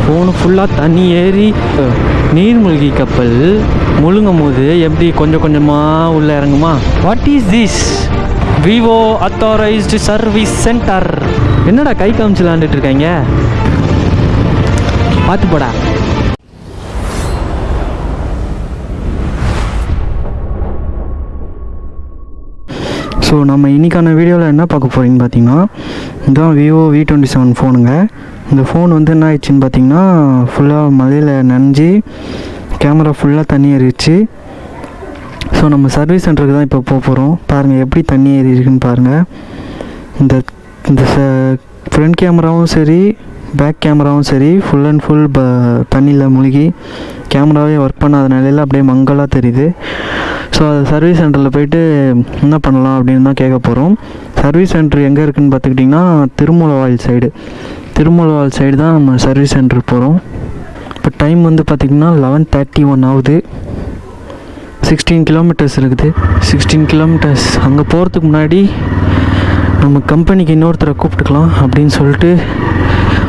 Phone ஃபுல்லாக தண்ணி ஏறி நீர்மூழ்கி கப்பல் முழுங்கும் போது எப்படி கொஞ்சம் கொஞ்சமாக உள்ளே இறங்குமா? What is this? Vivo authorised service centre. என்னடா கை காமிச்சு விளாண்டுட்டு இருக்காங்க? பார்த்து போடா. ஸோ நம்ம இன்றைக்கான வீடியோவில் என்ன பார்க்க போகிறீங்கன்னு பார்த்தீங்கன்னா, இதுதான் விவோ V27 ஃபோனுங்க. இந்த ஃபோன் வந்து என்ன ஆயிடுச்சுன்னு பார்த்தீங்கன்னா, ஃபுல்லாக மழையில் நனைஞ்சி கேமரா ஃபுல்லாக தண்ணி ஏறிடுச்சு. ஸோ நம்ம சர்வீஸ் சென்டருக்கு தான் இப்போ போக போகிறோம். பாருங்கள் எப்படி தண்ணி ஏறி இருக்குன்னு பாருங்கள். இந்த ஃப்ரண்ட் கேமராவும் சரி பேக் கேமராவும் சரி ஃபுல் அண்ட் ஃபுல் தண்ணியில் மூழ்கி கேமராவே ஒர்க் பண்ணாத நிலையில் அப்படியே மங்கலாக தெரியுது. ஸோ அது சர்வீஸ் சென்டரில் போய்ட்டு என்ன பண்ணலாம் அப்படின்னு தான் கேட்க போகிறோம். சர்வீஸ் சென்டர் எங்கே இருக்குதுன்னு பார்த்துக்கிட்டிங்கன்னா, திருமூலவாயில் சைடு தான் நம்ம சர்வீஸ் சென்டர் போகிறோம். இப்போ டைம் வந்து பார்த்திங்கன்னா 11:31 ஆகுது. 16 கிலோமீட்டர்ஸ் இருக்குது. 16 கிலோமீட்டர்ஸ் அங்கே போகிறதுக்கு முன்னாடி நம்ம கம்பெனிக்கு இன்னொருத்தரை கூப்பிட்டுக்கலாம் அப்படின்னு சொல்லிட்டு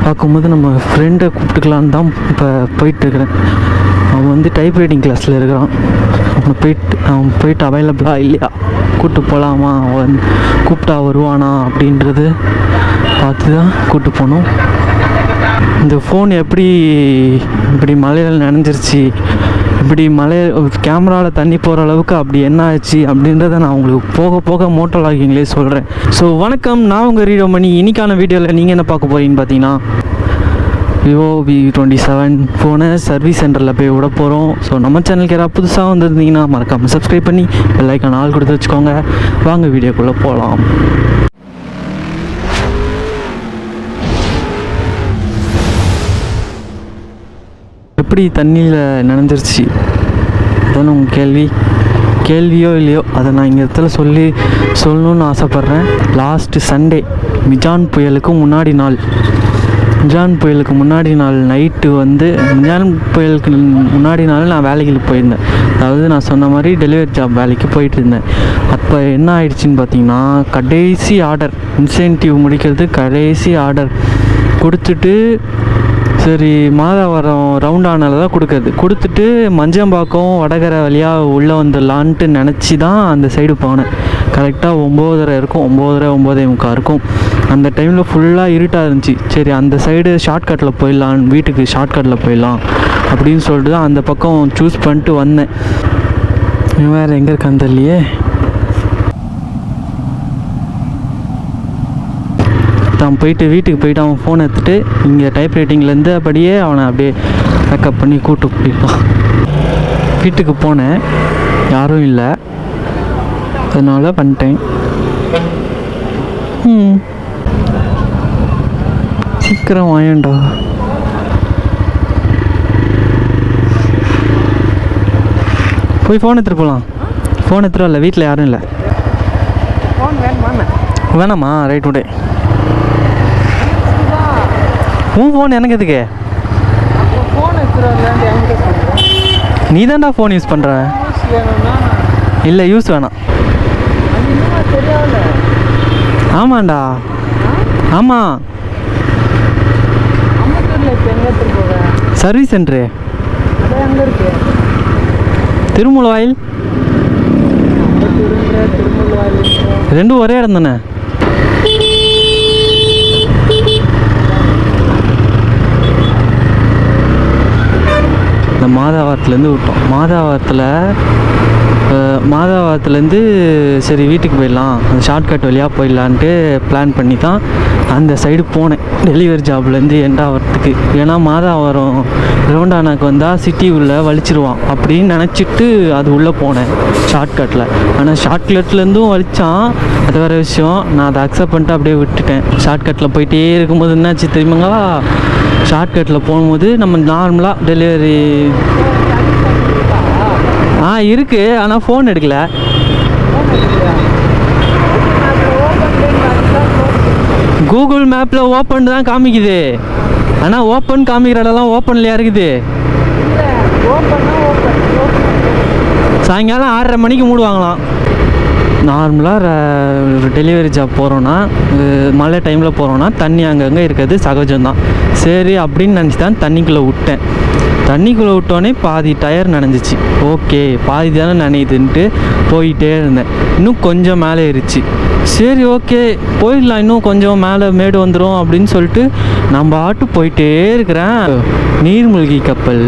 பார்க்கும்போது நம்ம ஃப்ரெண்டை கூப்பிட்டுக்கலான்னு தான் இப்போ போயிட்டுருக்கிறேன். அவன் வந்து டைப் ரைட்டிங் கிளாஸில் இருக்கிறான். அவன் போயிட்டு அவைலபிளாக இல்லையா, கூப்பிட்டு போகலாமா, அவன் கூப்பிட்டா வருவானா அப்படின்றது பார்த்து தான் கூப்பிட்டு போகணும். இந்த ஃபோன் இப்படி மழையில் நனைஞ்சிருச்சு, இப்படி கேமராவில் தண்ணி போகிற அளவுக்கு அப்படி என்ன ஆச்சு அப்படின்றத நான் உங்களுக்கு போக போக மோட்டோ லாகிங்லேயே சொல்கிறேன். ஸோ வணக்கம், நான் உங்கள் ரீடோமணி. இன்றைக்கான வீடியோவில் நீங்கள் என்ன பார்க்க போகிறீங்கன்னு பார்த்தீங்கன்னா, விவோ V27 ஃபோனை சர்வீஸ் சென்டரில் போய் விட போகிறோம். ஸோ நம்ம சேனலுக்கு யாராவது புதுசாக வந்துருந்தீங்கன்னா மறக்காமல் சப்ஸ்கிரைப் பண்ணி பெல் ஐக்கான் ஆல் கொடுத்து வச்சுக்கோங்க. வாங்க வீடியோக்குள்ளே போகலாம். எப்படி தண்ணியில் நனைஞ்சிருச்சு அதான உங்கள் கேள்வியோ இல்லையோ, அதை நான் இங்கே இடத்துல சொல்லணுன்னு ஆசைப்பட்றேன். லாஸ்ட்டு சண்டே மிஜான் புயலுக்கு முன்னாடி நாள் நைட்டு வந்து மிஜான் புயலுக்கு முன்னாடி நாள் நான் வேலைக்கு போயிருந்தேன். அதாவது நான் சொன்ன மாதிரி டெலிவரி ஜாப் வேலைக்கு போயிட்டு இருந்தேன். அப்போ என்ன ஆயிடுச்சின்னு பார்த்தீங்கன்னா, கடைசி ஆர்டர் இன்சென்டிவ் முடிக்கிறது கடைசி ஆர்டர் கொடுத்துட்டு, சரி மாதாவரம் ரவுண்டானில் தான் கொடுத்துட்டு மஞ்சம்பாக்கம் வடகரை வழியாக உள்ளே வந்துடலான்ட்டு நினச்சி தான் அந்த சைடு போனேன். கரெக்டாக 9:30 இருக்கும், 9:30-9:45 இருக்கும். அந்த டைமில் ஃபுல்லாக இருட்டாக இருந்துச்சு. சரி அந்த சைடு ஷார்ட்கட்டில் போயிடலாம், வீட்டுக்கு ஷார்ட்கட்டில் போயிடலாம் அப்படின்னு சொல்லிட்டு தான் அந்த பக்கம் சூஸ் பண்ணிட்டு வந்தேன். வேறு எங்கே இருக்கான்னு தெரியலையே. தான் வீட்டுக்கு போயிட்டு அவன் ஃபோன் எடுத்துகிட்டு இங்கே டைப் ரைட்டிங்லேருந்து அப்படியே அவனை அப்படியே பேக்கப் பண்ணி கூப்பிட்டு போயிட்டான். வீட்டுக்கு போனேன், யாரும் இல்லை, அதனால் பண்ணிட்டேன். சீக்கிரம் வாயண்டா. போய் ஃபோன் எடுத்துகிட்டு போகலாம். ஃபோன் எடுத்துகிட்டு இல்லை, வீட்டில் யாரும் இல்லை. வேணாமா? ரைட் விடே. உன் ஃபோன் எனக்கு எதுக்கு? நீ தான்டா ஃபோன் யூஸ் பண்ணுற. இல்லை யூஸ் வேணாம். ஆமாண்டா, ஆமாம். சர்வீஸ் சென்டரு திருமூலவாயில், ரெண்டும் ஒரே இடம் தானே. இந்த மாதாவரத்துலேருந்து விட்டோம். மாதாவரத்துலேருந்து சரி வீட்டுக்கு போயிடலாம், அந்த ஷார்ட்கட் வழியாக போயிடலான்ட்டு பிளான் பண்ணி தான் அந்த சைடு போனேன் டெலிவரி ஜாப்லேருந்து எண்டாவரத்துக்கு. ஏன்னா மாதாவரம் ரவுண்டானாக்கு வந்தால் சிட்டி உள்ளே வலிச்சிருவான் அப்படின்னு நினச்சிட்டு அது உள்ளே போனேன் ஷார்ட்கட்டில். ஆனால் ஷார்ட்கட்லேருந்தும் வலித்தான், அது வேறு விஷயம். நான் அதை அக்செப்ட் பண்ணிட்டு அப்படியே விட்டுட்டேன். ஷார்ட்கட்டில் போயிட்டே இருக்கும்போது என்னாச்சு தெரியுமாங்களா, ஷார்ட்கட்டில் போகும்போது நம்ம நார்மலாக டெலிவரி இருக்குது, ஆனால் ஃபோன் எடுக்கலை. கூகுள் மேப்பில் ஓப்பன் தான் காமிக்குது, ஆனால் ஓப்பன் காமிக்கிற இடம்லாம் ஓப்பன்லையா இருக்குது. சாயங்காலம் 6:30 மணிக்கு மூடுவாங்களாம். நார்மலாக டெலிவரி ஜாப் போகிறோன்னா மழை டைமில் போகிறோன்னா தண்ணி அங்கங்கே இருக்கிறது சகஜம்தான். சரி அப்படின்னு நினச்சி தான் தண்ணிக்குள்ளே விட்டேன். தண்ணிக்குள்ளே விட்டோன்னே பாதி டயர் நனைஞ்சிச்சு. ஓகே, பாதி தானே நனையுதுன்ட்டு போயிட்டே இருந்தேன். இன்னும் கொஞ்சம் மேலே ஏறிச்சு. சரி ஓகே போயிடலாம், இன்னும் கொஞ்சம் மேலே மேடு வந்துடும் அப்படின்னு சொல்லிட்டு நம்ம ஆட்டு போயிட்டே இருக்கிறேன். நீர்மூழ்கி கப்பல்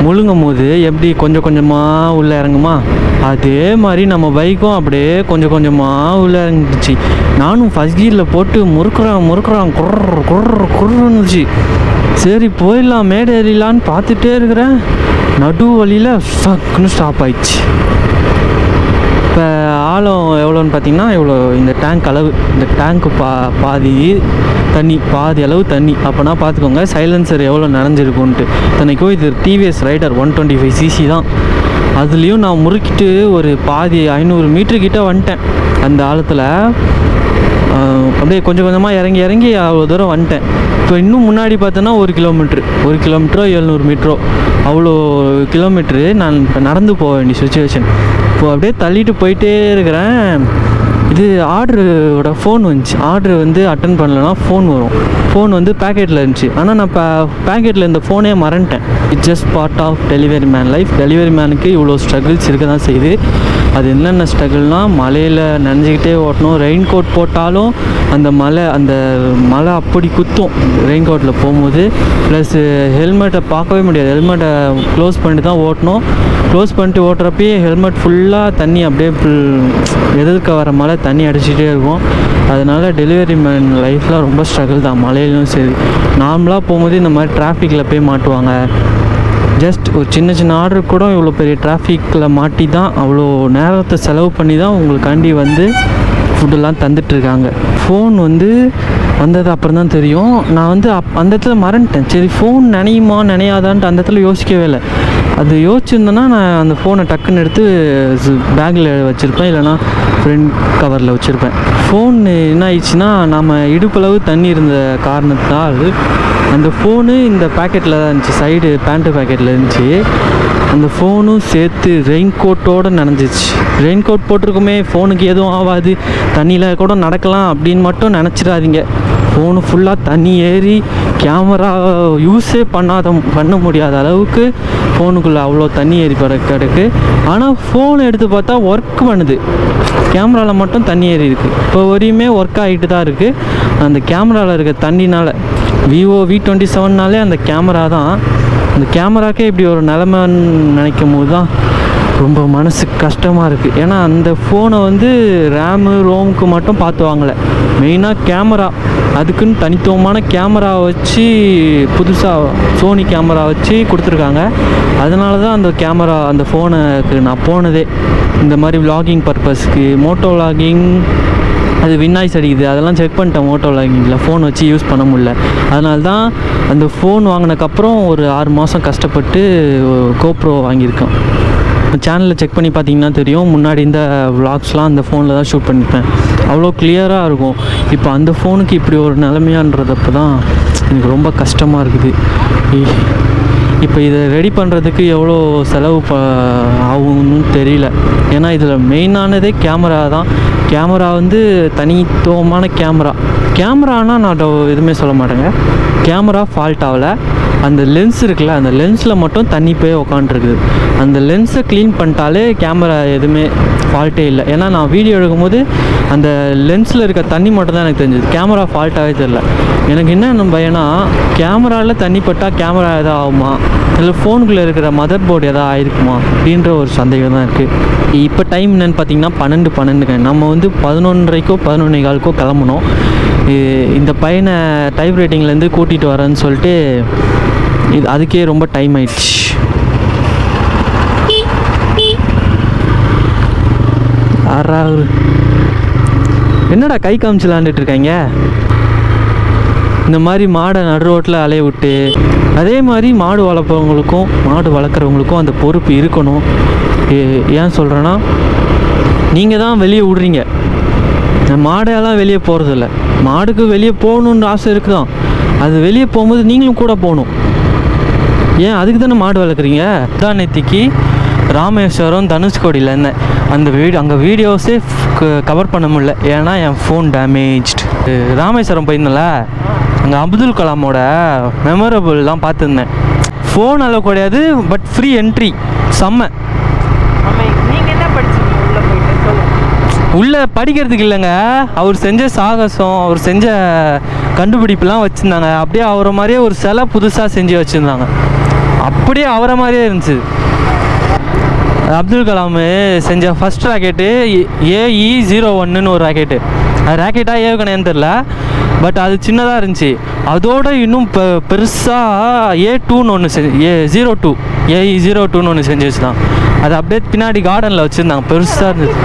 முழுங்கும் போது எப்படி கொஞ்சம் கொஞ்சமாக உள்ளே இறங்குமா, அதே மாதிரி நம்ம பைக்கும் அப்படியே கொஞ்சம் கொஞ்சமாக உள்ளே இறங்கிடுச்சு. நானும் ஃபஸ்ட் கியரில் போட்டு முறுக்குறான் குர்ருன்னுச்சு. சரி போயிடலாம் மேடு ஏறிடலான்னு பார்த்துட்டே இருக்கிறேன். நடு வழியில் ஃபக்குன்னு ஸ்டாப் ஆயிடுச்சு. இப்போ ஆழம் எவ்வளோன்னு பார்த்தீங்கன்னா இவ்வளோ இந்த டேங்க் அளவு, இந்த டேங்க்கு பாதி தண்ணி, பாதி அளவு தண்ணி. அப்போனா பார்த்துக்கோங்க சைலன்சர் எவ்வளோ நனைஞ்சிருக்குன்ட்டு. இத்தனைக்கும் இது டிவிஎஸ் ரைடர் 125cc தான். அதுலேயும் நான் முறுக்கிட்டு ஒரு பாதி 500 மீட்டருக்கிட்ட வந்துட்டேன். அந்த ஆழத்தில் அப்படியே கொஞ்சம் கொஞ்சமாக இறங்கி அவ்வளோ தூரம் வந்துட்டேன். இப்போ இன்னும் முன்னாடி பார்த்தோன்னா 1 கிலோமீட்ரு 700 மீட்டரோ அவ்வளோ கிலோமீட்ரு நான் இப்போ நடந்து போக வேண்டிய சுச்சுவேஷன். இப்போது அப்படியே தள்ளிட்டு போயிட்டே இருக்கிறேன். இது ஆர்டரோட ஃபோன் வந்துச்சு. ஆர்டர் வந்து அட்டன் பண்ணலன்னா ஃபோன் வரும். ஃபோன் வந்து பேக்கெட்டில் இருந்துச்சு. ஆனால் நான் பேக்கெட்டில் இந்த ஃபோனே மறந்துட்டேன். It's just part of delivery man life. Delivery மேனுக்கு இவ்வளோ ஸ்ட்ரகிள்ஸ் இருக்க தான் செய்யுது. அது என்னென்ன ஸ்ட்ரகிள்னால் மழையில் நனைஞ்சிக்கிட்டே ஓட்டணும். ரெயின் கோட் போட்டாலும் அந்த மழை அப்படி குத்தும் ரெயின் கோட்டில் போகும்போது. ப்ளஸ் ஹெல்மெட்டை பார்க்கவே முடியாது. ஹெல்மெட்டை க்ளோஸ் பண்ணிட்டு தான் ஓட்டணும். க்ளோஸ் பண்ணிட்டு ஓட்டுறப்பயே ஹெல்மெட் ஃபுல்லாக தண்ணி அப்படியே எதிர்க்க வர மழை தண்ணி அடிச்சுட்டே இருக்கும். அதனால் டெலிவரி மேன் லைஃப்பில் ரொம்ப ஸ்ட்ரகிள் தான். மழையிலும் சரி, நார்மலாக போகும்போது இந்த மாதிரி டிராஃபிக்கில் போய் மாட்டுவாங்க. ஜஸ்ட் ஒரு சின்ன ஆர்டர் கூட இவ்வளோ பெரிய டிராஃபிக்கில் மாட்டி தான் அவ்வளோ நேரத்தை செலவு பண்ணி தான் உங்களுக்காண்டி வந்து ஃபுட்டெல்லாம் தந்துட்டுருக்காங்க. ஃபோன் வந்து வந்தது அப்புறம் தான் தெரியும். நான் வந்து அந்த இடத்துல மறந்துட்டேன். சரி ஃபோன் நினையாதான்ட்டு அந்த இடத்துல யோசிக்கவே இல்லை. அது யோசிச்சிருந்தேன்னா நான் அந்த ஃபோனை டக்குன்னு எடுத்து பேக்கில் வச்சுருப்பேன், இல்லைனா ஃப்ரண்ட் கவரில் வச்சுருப்பேன். ஃபோன் என்ன ஆயிடுச்சுன்னா, நம்ம இடுப்பளவு தண்ணி இருந்த காரணத்தால் அந்த ஃபோனு இந்த பேக்கெட்டில் தான் இருந்துச்சு, சைடு பேண்ட்டு பேக்கெட்டில் இருந்துச்சு. அந்த ஃபோனும் சேர்த்து ரெயின் கோட்டோடு நனைஞ்சிச்சு. ரெயின் கோட் போட்டிருக்குமே ஃபோனுக்கு எதுவும் ஆகாது, தண்ணியில் கூட நடக்கலாம் அப்படின்னு மட்டும் நினச்சிடாதீங்க. ஃபோனு ஃபுல்லாக தண்ணி ஏறி கேமரா யூஸே பண்ண முடியாத அளவுக்கு ஃபோனுக்குள்ளே அவ்வளோ தண்ணி ஏறி கிடக்கு. ஆனால் ஃபோன் எடுத்து பார்த்தா ஒர்க் பண்ணுது. கேமராவில் மட்டும் தண்ணி ஏறி இருக்குது. இப்போ வரையுமே ஒர்க் ஆகிட்டு தான் இருக்குது. அந்த கேமராவில் இருக்க தண்ணினால் விவோ V27னாலே அந்த கேமரா தான். அந்த கேமராக்கே இப்படி ஒரு நிலமைன்னு நினைக்கும் போது தான் ரொம்ப மனசுக்கு கஷ்டமாக இருக்குது. ஏன்னா அந்த ஃபோனை வந்து ரேமு ரோமுக்கு மட்டும் பார்த்து வாங்கலை, மெயினாக கேமரா, அதுக்குன்னு தனித்துவமான கேமரா வச்சு புதுசாக சோனி கேமரா வச்சு கொடுத்துருக்காங்க. அதனால தான் அந்த ஃபோனுக்கு நான் போனதே. இந்த மாதிரி விலாகிங் பர்பஸ்க்கு, மோட்டோ விலாகிங், அது வின்னாய்ஸ் அடிக்குது, அதெல்லாம் செக் பண்ணிட்டேன். மோட்டோ விலாகிங்கில் ஃபோன் வச்சு யூஸ் பண்ண முடியல. அதனால தான் அந்த ஃபோன் வாங்கினதுக்கப்புறம் ஒரு 6 மாதம் கஷ்டப்பட்டு கோப்ரோ வாங்கியிருக்கேன். சேனலில் செக் பண்ணி பார்த்தீங்கன்னா தெரியும், முன்னாடி இந்த விலாக்ஸ்லாம் அந்த ஃபோனில் தான் ஷூட் பண்ணிப்பேன். அவ்வளோ கிளியராக இருக்கும். இப்போ அந்த ஃபோனுக்கு இப்படி ஒரு நிலைமையான்றதப்போ தான் எனக்கு ரொம்ப கஷ்டமாக இருக்குது. இப்போ இதை ரெடி பண்ணுறதுக்கு எவ்வளோ செலவு ஆகும்னு தெரியல. ஏன்னா இதில் மெயினானதே கேமரா தான். கேமரா வந்து தனித்துவமான கேமரானால் நான் எதுவுமே சொல்ல மாட்டேங்க. கேமரா ஃபால்ட் ஆகலை. அந்த லென்ஸ் இருக்குல்ல, அந்த லென்ஸில் மட்டும் தண்ணி போய் உக்காண்ட்ருக்குது. அந்த லென்ஸை க்ளீன் பண்ணிட்டாலே கேமரா எதுவுமே ஃபால்ட்டே இல்லை. ஏன்னா நான் வீடியோ எடுக்கும்போது அந்த லென்ஸில் இருக்க தண்ணி மட்டும் தான் எனக்கு தெரிஞ்சது. கேமரா ஃபால்ட்டாகவே தெரில. எனக்கு என்ன பயம்னா, கேமராவில் தண்ணி பட்டால் கேமரா எதாவது ஆகுமா, இல்லை ஃபோனுக்குள்ளே இருக்கிற மதர் போர்டு எதாவது ஆகிருக்குமா அப்படின்ற ஒரு சந்தேகம் தான் இருக்குது. இப்போ டைம் என்னென்னு பார்த்தீங்கன்னா 12 நம்ம வந்து 11:30 11:15 கிளம்பணும். இந்த பையனை டைப் ரைட்டிங்லேருந்து கூட்டிகிட்டு வரேன்னு சொல்லிட்டு அதுக்கே ரொம்ப டைம் ஆயிடுச்சு. என்னடா கை காமிச்சு விளாண்டுட்டு இருக்காங்க? இந்த மாதிரி மாடை நடு ரோட்டில் அலைய விட்டு, அதே மாதிரி மாடு வளர்க்குறவங்களுக்கும் அந்த பொறுப்பு இருக்கணும். ஏன் சொல்கிறேன்னா, நீங்கள் தான் வெளியே விடுறீங்க, மாடையெல்லாம் வெளியே போகிறதில்ல. மாடுக்கு வெளியே போகணுன்ற ஆசை இருக்குதான், அது வெளியே போகும்போது நீங்களும் கூட போகணும். ஏன் அதுக்கு தானே மாடு வளர்க்குறீங்க. தான் நேத்திக்கு ராமேஸ்வரம் தனுஷ்கோடியில் இருந்தேன். அந்த அங்கே வீடியோஸே கவர் பண்ண முடியல, ஏன்னா என் ஃபோன் டேமேஜ்டு. ராமேஸ்வரம் போயிருந்தேன்ல, அங்கே அப்துல் கலாமோட மெமரபிள் தான் பார்த்துருந்தேன். ஃபோன் அளவு கிடையாது, பட் ஃப்ரீ என்ட்ரி, செம்ம. நீங்கள் என்ன படிச்சீங்க உள்ளே போயிட்டு சொல்லுங்கள்? உள்ளே படிக்கிறதுக்கு இல்லைங்க, அவர் செஞ்ச சாகசம், அவர் செஞ்ச கண்டுபிடிப்புலாம் வச்சுருந்தாங்க. அப்படியே அவரை மாதிரியே ஒரு சிலை புதுசாக செஞ்சு வச்சுருந்தாங்க. அப்படியே அவரை மாதிரியே இருந்துச்சு. அப்துல் கலாம் செஞ்ச ஃபஸ்ட் ராக்கெட்டு AE-01 ஒரு ராக்கெட்டு. அது ராக்கெட்டாக ஏவுகணைன்னு தெரில, பட் அது சின்னதாக இருந்துச்சு. அதோட இன்னும் பெருசாக A2 ஒன்று A02 AE-02 ஒன்று செஞ்சு வச்சுதான். அது அப்படியே பின்னாடி கார்டனில் வச்சுருந்தாங்க, பெருசாக இருந்துச்சு.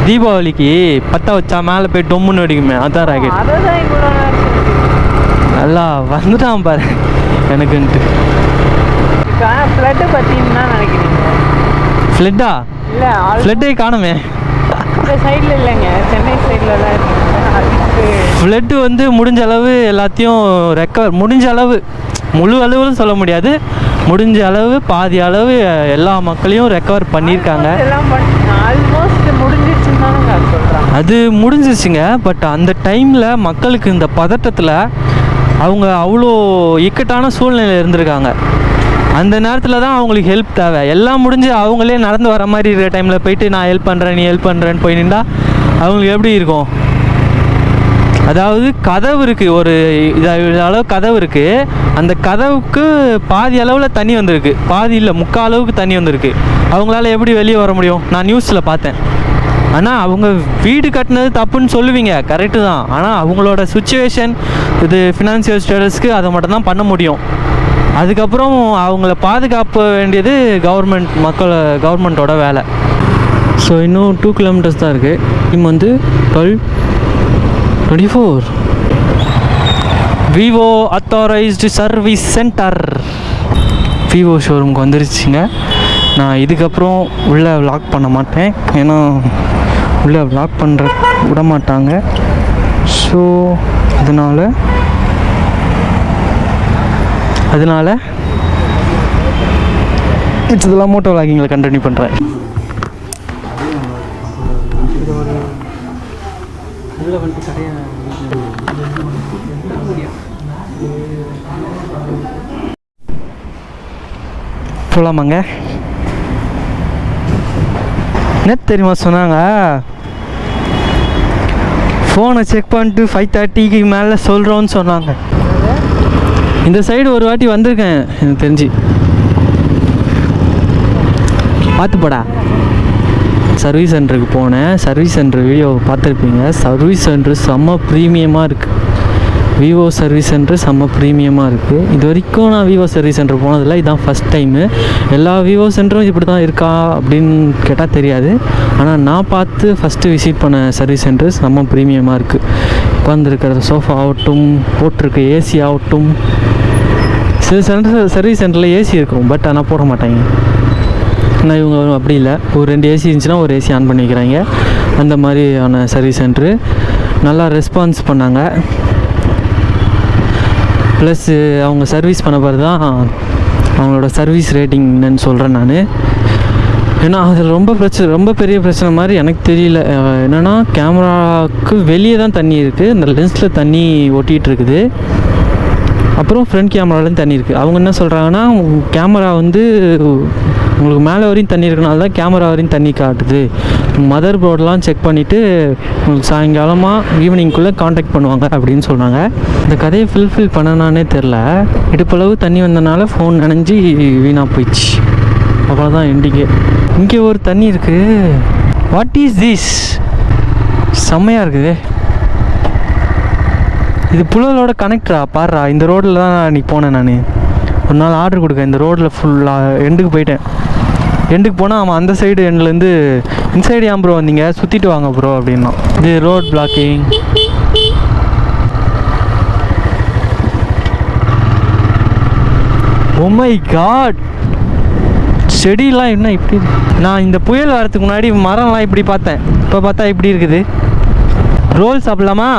தீபாவளிக்கு பற்ற வச்சா மேலே போய் டொம்முன்னு வெடிக்குமே, அதான் ராக்கெட். நல்லா வந்துட்டான் பாரு எனக்குன்ட்டு. ஃப்ளட்டு பற்றினா நினைக்கிறீங்க? ஃப்ளட்டா? இல்லை, ஃப்ளட்டே காணுமே. இந்த சைடில் இல்லைங்க, சென்னை சைடில் தான் இருக்குது. ஃப்ளட்டு வந்து முடிஞ்ச அளவு எல்லாத்தையும் ரெக்கவர், முடிஞ்ச அளவு, முழு அளவுன்னு சொல்ல முடியாது, முடிஞ்ச அளவு பாதி அளவு எல்லா மக்களையும் ரெக்கவர் பண்ணியிருக்காங்க. ஆல்மோஸ்ட் முடிஞ்சிருச்சுன்னு தானே சொல்கிறாங்க. அது முடிஞ்சிருச்சுங்க, பட் அந்த டைமில் மக்களுக்கு இந்த பதட்டத்தில் அவங்க அவ்வளோ இக்கட்டான சூழ்நிலையில் இருந்திருக்காங்க. அந்த நேரத்தில் தான் அவங்களுக்கு ஹெல்ப் தேவை. எல்லாம் முடிஞ்சு அவங்களே நடந்து வர மாதிரி இருக்கிற டைமில் போயிட்டு நான் ஹெல்ப் பண்ணுறேன், நீ ஹெல்ப் பண்ணுறேன்னு போய் நின்றா அவங்களுக்கு எப்படி இருக்கும்? அதாவது கதவு இருக்குது, ஒரு அளவு கதவு இருக்குது, அந்த கதவுக்கு பாதி அளவில் தண்ணி வந்திருக்கு, பாதி இல்லை முக்கால் அளவுக்கு தண்ணி வந்திருக்கு. அவங்களால எப்படி வெளியே வர முடியும்? நான் நியூஸில் பார்த்தேன். ஆனால் அவங்க வீடு கட்டினது தப்புன்னு சொல்லுவீங்க, கரெக்டு தான். ஆனால் அவங்களோட சுச்சுவேஷன், இது ஃபினான்சியல் ஸ்டேட்டஸ்க்கு அதை மட்டும் தான் பண்ண முடியும். அதுக்கப்புறம் அவங்கள பாதுகாக்க வேண்டியது கவர்மெண்ட்டோட வேலை. ஸோ இன்னும் 2 கிலோமீட்டர்ஸ் தான் இருக்குது. டீம் வந்து 12-24 Vivo authorised service centre Vivo ஷோரூமுக்கு வந்துருச்சுங்க. நான் இதுக்கப்புறம் உள்ளே விளாக் பண்ண மாட்டேன், ஏன்னா உள்ளே விளாக் பண்ணுற விட மாட்டாங்க. ஸோ அதனால் இதெல்லாம் மோட்டோ விளாகிங்கில் கண்டினியூ பண்ணுறேன். போகலாமாங்க? என்ன தெரியுமா சொன்னாங்க, ஃபோனை செக் பண்ணிட்டு 5:30க்கு மேலே சொல்கிறோன்னு சொன்னாங்க. இந்த சைடு ஒரு வாட்டி வந்திருக்கேன் எனக்கு தெரிஞ்சு, பார்த்து போடா. சர்வீஸ் சென்டருக்கு போனேன், சர்வீஸ் சென்டர் வீடியோ பார்த்துருப்பீங்க. சர்வீஸ் சென்டர் செம்ம ப்ரீமியமாக இருக்குது. விவோ சர்வீஸ் சென்டர் செம்ம ப்ரீமியமாக இருக்குது. இது வரைக்கும் நான் விவோ சர்வீஸ் சென்டர் போனதில்லை, இதுதான் ஃபஸ்ட் டைமு. எல்லா விவோ சென்டரும் இப்படி தான் இருக்கா அப்படின்னு கேட்டால் தெரியாது. ஆனால் நான் பார்த்து ஃபஸ்ட்டு விசிட் பண்ண சர்வீஸ் சென்டர் செம்ம ப்ரீமியமாக இருக்குது. உட்காந்துருக்கிற சோஃபா ஆகட்டும், போட்டிருக்க ஏசி ஆகட்டும். சில சர்வீஸ் சென்டரில் ஏசி இருக்கும், பட் ஆனால் போட மாட்டாங்க. ஆனால் இவங்க அப்படி இல்லை, ஒரு 2 ஏசி இருந்துச்சுன்னா ஒரு ஏசி ஆன் பண்ணி வைக்கிறாங்க. அந்த மாதிரியான சர்வீஸ் சென்ட்ரு நல்லா ரெஸ்பான்ஸ் பண்ணாங்க. ப்ளஸ் அவங்க சர்வீஸ் பண்ண பிறகு தான் அவங்களோட சர்வீஸ் ரேட்டிங் என்னன்னு சொல்கிறேன் நான். ஏன்னா அதில் ரொம்ப பெரிய பிரச்சனை மாதிரி எனக்கு தெரியல. என்னென்னா கேமராவுக்கு வெளியே தான் தண்ணி இருக்குது, இந்த லென்ஸில் தண்ணி ஒட்டிகிட்டு இருக்குது. அப்புறம் ஃப்ரண்ட் கேமராலேயும் தண்ணி இருக்குது. அவங்க என்ன சொல்கிறாங்கன்னா, கேமரா வந்து உங்களுக்கு மேலே வரையும் தண்ணி இருக்கனால தான் கேமரா வரையும் தண்ணி காட்டுது. மதர் போர்டெலாம் செக் பண்ணிவிட்டு உங்களுக்கு சாயங்காலமாக ஈவினிங்குள்ளே காண்டாக்ட் பண்ணுவாங்க அப்படின்னு சொன்னாங்க. இந்த கதையை ஃபில் பண்ணனானே தெரில. இடுப்பளவு தண்ணி வந்தனால ஃபோன் நனைஞ்சி வீணாக போயிடுச்சு. அவ்வளோதான் எண்டிங்கே. இங்கே ஒரு தண்ணி இருக்குது. What is this? செம்மையாக இருக்குது. இது புழலோட கனெக்டரா? பாடுறா, இந்த ரோட்டில் தான் அன்றைக்கி போனேன் நான். ஒரு நாள் ஆர்டர் கொடுக்க இந்த ரோட்டில் ஃபுல்லாக எண்டுக்கு போயிட்டேன். எண்டுக்கு போனால் அவன் அந்த சைடு எண்ட்லேருந்து இன்சைடு ஏன் ப்ரோ வந்தீங்க, சுற்றிட்டு வாங்க ப்ரோ அப்படின்னா. இது road blocking. Oh my God, செடியெலாம் என்ன இப்படி? நான் இந்த புயல் வரத்துக்கு முன்னாடி மரம்லாம் இப்படி பார்த்தேன், இப்போ பார்த்தா இப்படி இருக்குது. ரோல் சாப்பிட்லாமா?